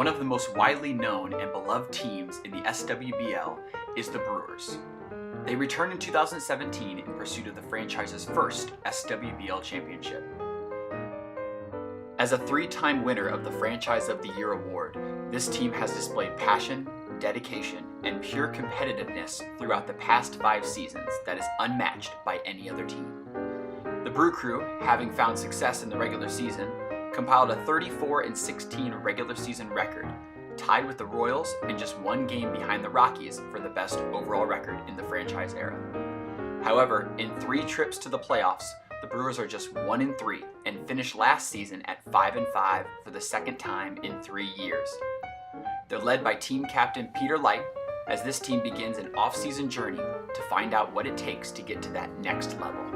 One of the most widely known and beloved teams in the SWBL is the Brewers. They returned in 2017 in pursuit of the franchise's first SWBL championship. As a three-time winner of the Franchise of the Year award, this team has displayed passion, dedication, and pure competitiveness throughout the past 5 seasons that is unmatched by any other team. The Brew Crew, having found success in the regular season, compiled a 34-16 regular season record, tied with the Royals and just 1 game behind the Rockies for the best overall record in the franchise era. However, in 3 trips to the playoffs, the Brewers are just 1-3 and finished last season at 5-5 for the second time in 3 years. They're led by team captain Peter Light as this team begins an off-season journey to find out what it takes to get to that next level.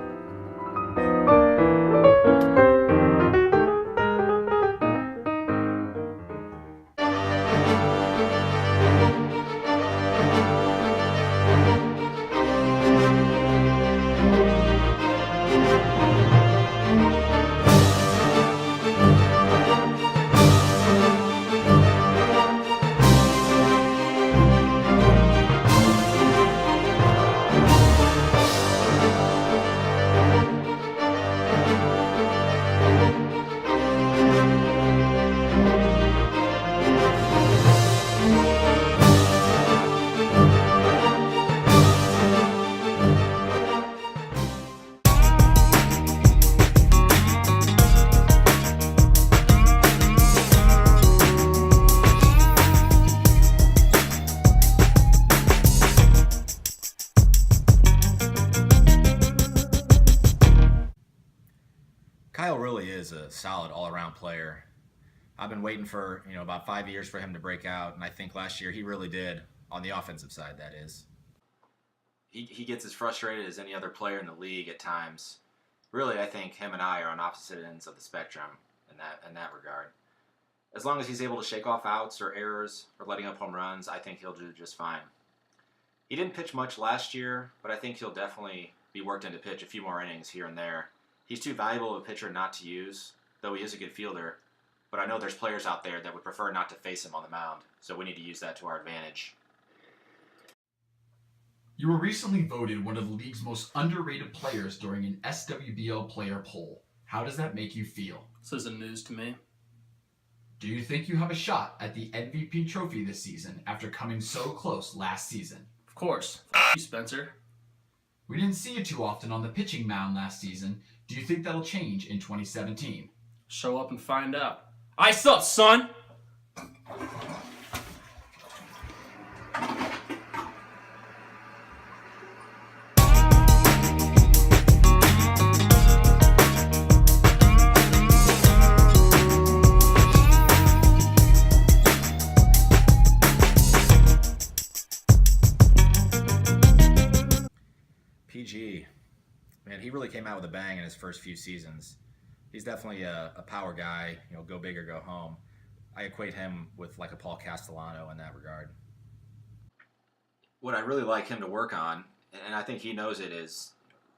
Kyle really is a solid all-around player. I've been waiting for, about 5 years for him to break out, and I think last year he really did, on the offensive side, that is. He gets as frustrated as any other player in the league at times. Really, I think him and I are on opposite ends of the spectrum in that regard. As long as he's able to shake off outs or errors or letting up home runs, I think he'll do just fine. He didn't pitch much last year, but I think he'll definitely be worked in to pitch a few more innings here and there. He's too valuable of a pitcher not to use, though he is a good fielder. But I know there's players out there that would prefer not to face him on the mound, so we need to use that to our advantage. You were recently voted one of the league's most underrated players during an SWBL player poll. How does that make you feel? This isn't news to me. Do you think you have a shot at the MVP trophy this season after coming so close last season? Of course. F*** you, Spencer. We didn't see you too often on the pitching mound last season. Do you think that'll change in 2017? Show up and find out. Ice up, son! PG, man, he really came out with a bang in his first few seasons. He's definitely a power guy, go big or go home. I equate him with like a Paul Castellano in that regard. What I really like him to work on, and I think he knows it, is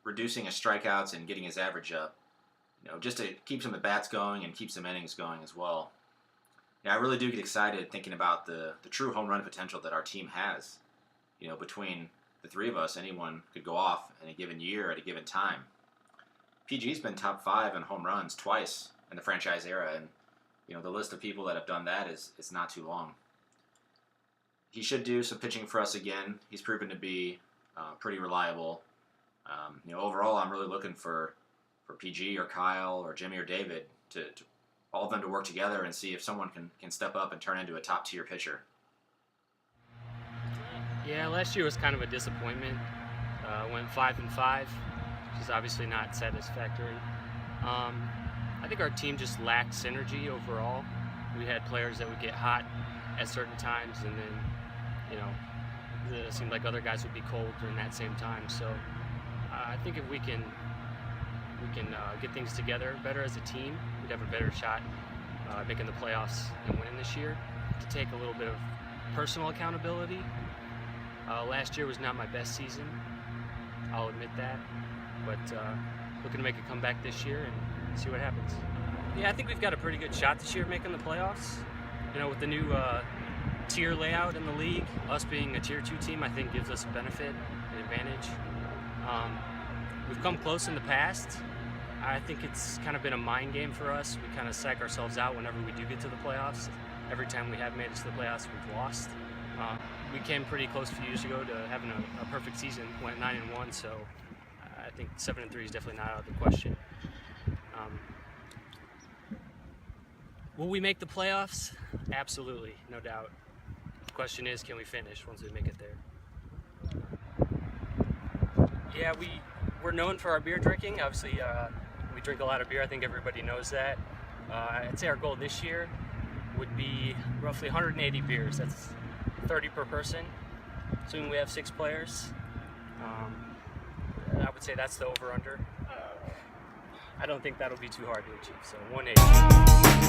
reducing his strikeouts and getting his average up. Just to keep some at-bats going and keep some innings going as well. I really do get excited thinking about the true home run potential that our team has. Between the 3 of us, anyone could go off in a given year at a given time. PG's been top 5 in home runs twice in the franchise era, and the list of people that have done that is not too long. He should do some pitching for us again. He's proven to be pretty reliable. Overall, I'm really looking for PG or Kyle or Jimmy or David to all of them to work together and see if someone can step up and turn into a top-tier pitcher. Yeah, last year was kind of a disappointment. Went 5-5, which is obviously not satisfactory. I think our team just lacked synergy overall. We had players that would get hot at certain times, and then, it seemed like other guys would be cold during that same time. So I think if we can get things together better as a team, we'd have a better shot making the playoffs and winning this year. To take a little bit of personal accountability. Last year was not my best season, I'll admit that, but looking to make a comeback this year and see what happens. Yeah, I think we've got a pretty good shot this year making the playoffs. With the new tier layout in the league, us being a tier 2 team, I think gives us a benefit, an advantage. We've come close in the past. I think it's kind of been a mind game for us. We kind of psych ourselves out whenever we do get to the playoffs. Every time we have made it to the playoffs, we've lost. We came pretty close a few years ago to having a perfect season, went 9-1, so I think 7-3 is definitely not out of the question. Will we make the playoffs? Absolutely, no doubt. The question is, can we finish once we make it there? Yeah, we're known for our beer drinking. Obviously, we drink a lot of beer. I think everybody knows that. I'd say our goal this year would be roughly 180 beers. That's 30 per person. Assuming we have 6 players, I would say that's the over-under. I don't think that'll be too hard to achieve. So 180.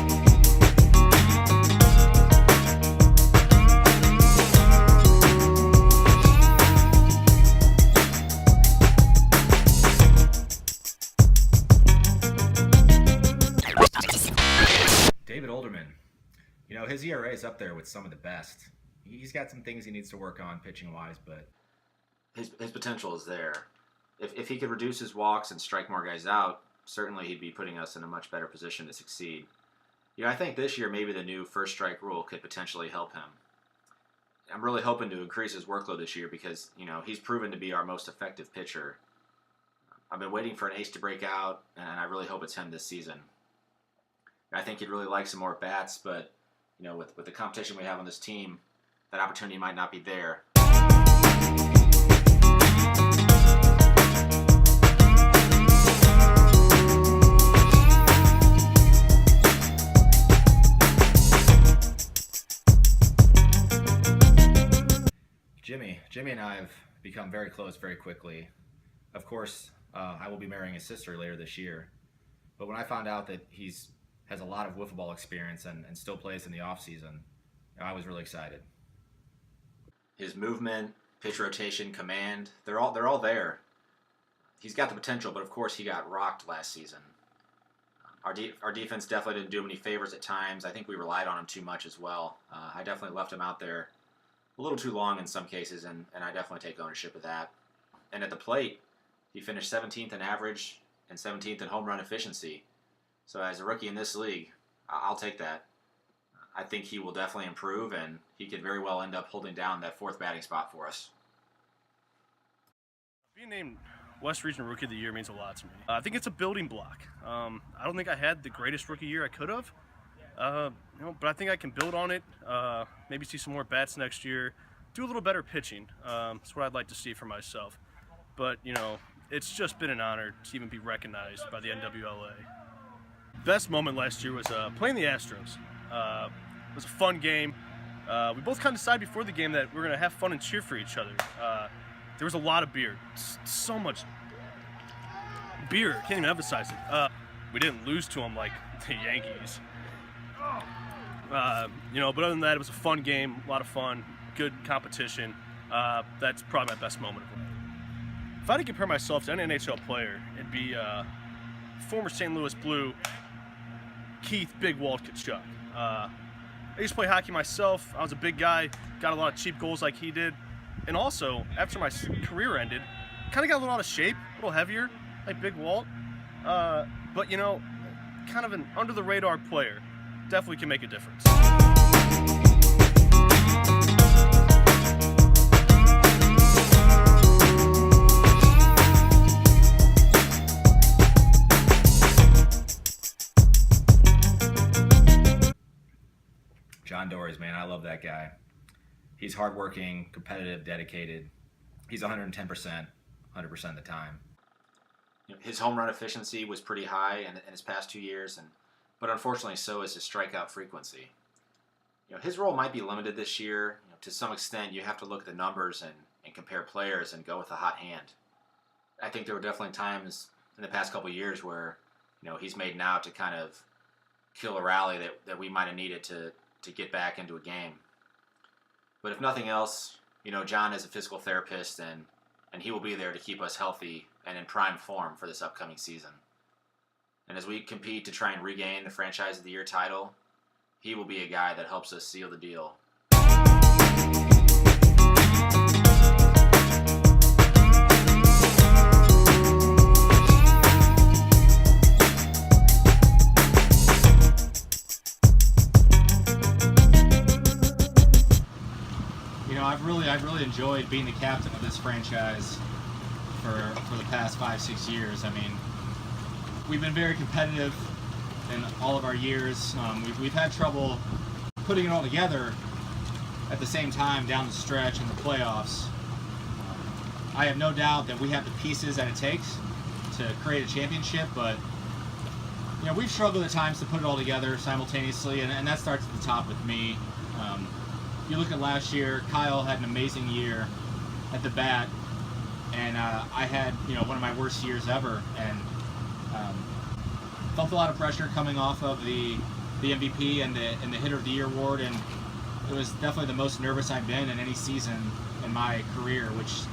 David Olderman, his ERA is up there with some of the best. He's got some things he needs to work on pitching-wise, but his potential is there. If he could reduce his walks and strike more guys out, certainly he'd be putting us in a much better position to succeed. I think this year maybe the new first strike rule could potentially help him. I'm really hoping to increase his workload this year because, he's proven to be our most effective pitcher. I've been waiting for an ace to break out, and I really hope it's him this season. I think he'd really like some more bats, but, with the competition we have on this team, that opportunity might not be there. Jimmy and I have become very close very quickly. Of course, I will be marrying his sister later this year. But when I found out that he's has a lot of wiffleball experience and still plays in the off season, I was really excited. His movement, pitch rotation, command, they're all there. He's got the potential, but of course he got rocked last season. Our defense definitely didn't do him any favors at times. I think we relied on him too much as well. I definitely left him out there a little too long in some cases, and I definitely take ownership of that. And at the plate, he finished 17th in average and 17th in home run efficiency. So as a rookie in this league, I'll take that. I think he will definitely improve, and he could very well end up holding down that 4th batting spot for us. Being named West Region Rookie of the Year means a lot to me. I think it's a building block. I don't think I had the greatest rookie year I could have, but I think I can build on it. Maybe see some more bats next year, do a little better pitching. That's what I'd like to see for myself. But it's just been an honor to even be recognized by the NWLA. Best moment last year was playing the Astros. It was a fun game. We both kind of decided before the game that we were going to have fun and cheer for each other. There was a lot of beer, so much beer, can't even emphasize it. We didn't lose to them like the Yankees. But other than that, it was a fun game, a lot of fun, good competition. That's probably my best moment of it. If I had to compare myself to any NHL player, it'd be former St. Louis Blue Keith Big Walt Kachuk. I used to play hockey myself. I was a big guy, got a lot of cheap goals like he did. And also, after my career ended, kind of got a little out of shape, a little heavier, like Big Walt. But, kind of an under-the-radar player. Definitely can make a difference. John Dories, man, I love that guy. He's hardworking, competitive, dedicated. He's 110%, 100% of the time. His home run efficiency was pretty high in his past 2 years, but unfortunately so is his strikeout frequency. His role might be limited this year. To some extent, you have to look at the numbers and compare players and go with a hot hand. I think there were definitely times in the past couple of years where he's made an out to kind of kill a rally that we might have needed to get back into a game. But if nothing else, John is a physical therapist, and he will be there to keep us healthy and in prime form for this upcoming season. And as we compete to try and regain the Franchise of the Year title, he will be a guy that helps us seal the deal. I've really enjoyed being the captain of this franchise for the past 5-6 years. I mean, we've been very competitive in all of our years. We've had trouble putting it all together at the same time down the stretch in the playoffs. I have no doubt that we have the pieces that it takes to create a championship, but we've struggled at times to put it all together simultaneously, and that starts at the top with me. You look at last year, Kyle had an amazing year at the bat, and I had one of my worst years ever, and felt a lot of pressure coming off of the MVP and the Hitter of the Year award, and it was definitely the most nervous I've been in any season in my career, which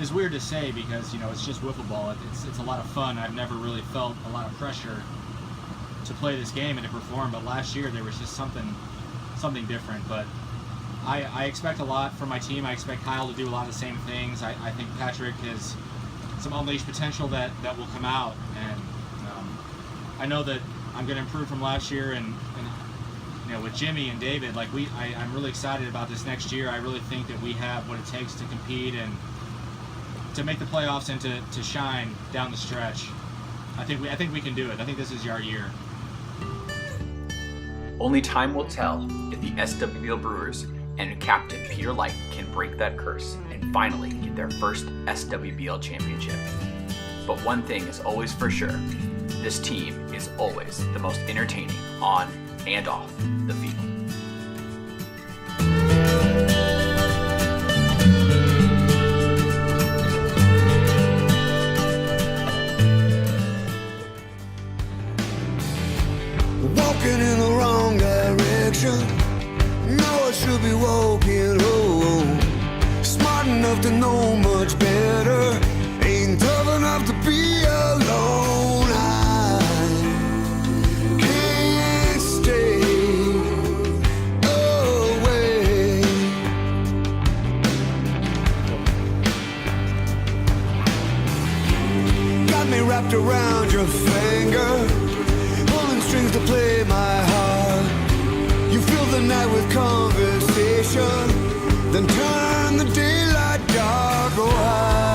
is weird to say because it's just wiffleball. It's a lot of fun. I've never really felt a lot of pressure to play this game and to perform, but last year there was just something different. But I expect a lot from my team. I expect Kyle to do a lot of the same things. I think Patrick has some unleashed potential that will come out, and I know that I'm going to improve from last year, and with Jimmy and David, I'm really excited about this next year. I really think that we have what it takes to compete and to make the playoffs and to shine down the stretch. I think we can do it. I think this is our year. Only time will tell if the SWBL Brewers and Captain Peter Light can break that curse and finally get their first SWBL championship. But one thing is always for sure, this team is always the most entertaining on and off the field. Walking in the wrong direction. No, I should be walking home. Smart enough to know much better. Ain't tough enough to be alone. I can't stay away. Got me wrapped around your finger, strings to play my heart. You fill the night with conversation, then turn the daylight dark. Oh,